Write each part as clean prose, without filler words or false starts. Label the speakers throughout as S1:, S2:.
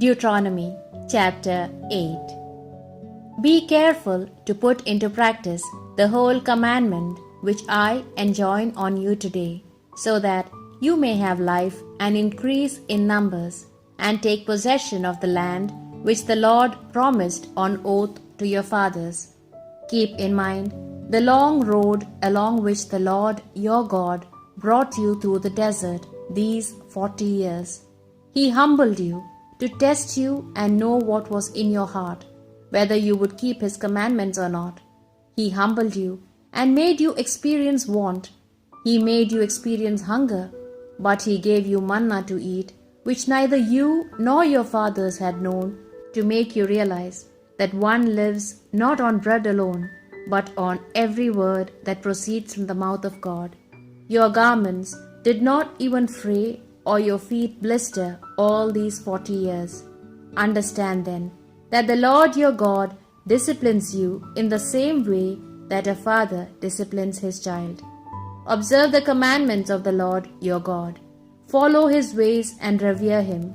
S1: Deuteronomy chapter 8. Be careful to put into practice the whole commandment which I enjoin on you today, so that you may have life and increase in numbers, and take possession of the land which the Lord promised on oath to your fathers. Keep in mind the long road along which the Lord your God brought you through the desert these 40 years. He humbled you to test you and know what was in your heart, whether you would keep His commandments or not. He humbled you and made you experience want. He made you experience hunger, but He gave you manna to eat, which neither you nor your fathers had known, to make you realize that one lives not on bread alone, but on every word that proceeds from the mouth of God. Your garments did not even fray or your feet blister all these 40 years. Understand then that the Lord your God disciplines you in the same way that a father disciplines his child. Observe the commandments of the Lord your God. Follow His ways and revere Him.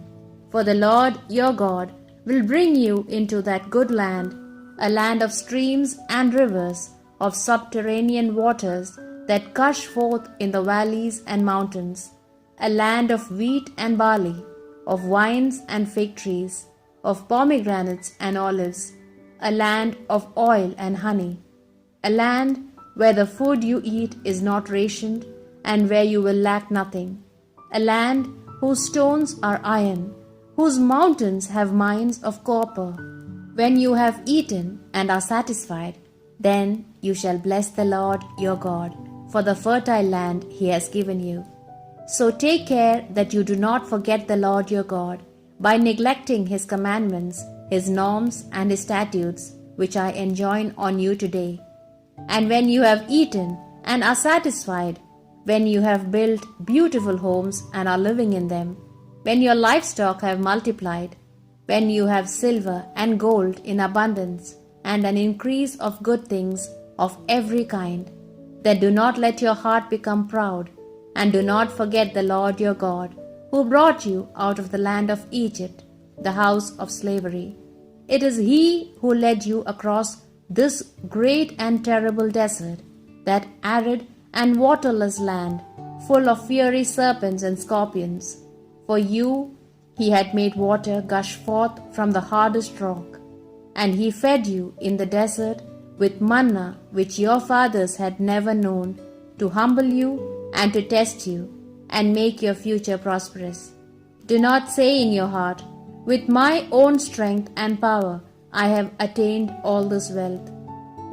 S1: For the Lord your God will bring you into that good land, a land of streams and rivers, of subterranean waters that gush forth in the valleys and mountains, a land of wheat and barley, of vines and fig trees, of pomegranates and olives, a land of oil and honey, a land where the food you eat is not rationed and where you will lack nothing, a land whose stones are iron, whose mountains have mines of copper. When you have eaten and are satisfied, then you shall bless the Lord your God for the fertile land He has given you. So take care that you do not forget the Lord your God by neglecting His commandments, His norms, and His statutes, which I enjoin on you today. And when you have eaten and are satisfied, when you have built beautiful homes and are living in them, when your livestock have multiplied, when you have silver and gold in abundance, and an increase of good things of every kind, then do not let your heart become proud, and do not forget the Lord your God, who brought you out of the land of Egypt, the house of slavery. It is He who led you across this great and terrible desert, that arid and waterless land, full of fiery serpents and scorpions. For you He had made water gush forth from the hardest rock, and He fed you in the desert with manna which your fathers had never known, to humble you and to test you, and make your future prosperous. Do not say in your heart, with my own strength and power I have attained all this wealth.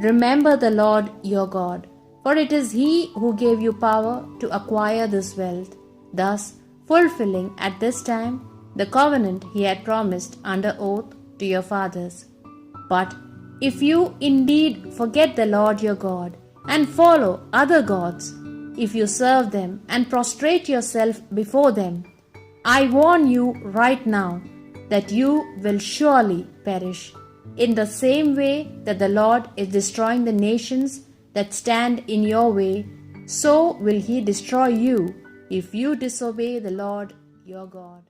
S1: Remember the Lord your God, for it is He who gave you power to acquire this wealth, thus fulfilling at this time the covenant He had promised under oath to your fathers. But if you indeed forget the Lord your God, and follow other gods, if you serve them and prostrate yourself before them, I warn you right now that you will surely perish. In the same way that the Lord is destroying the nations that stand in your way, so will He destroy you if you disobey the Lord your God.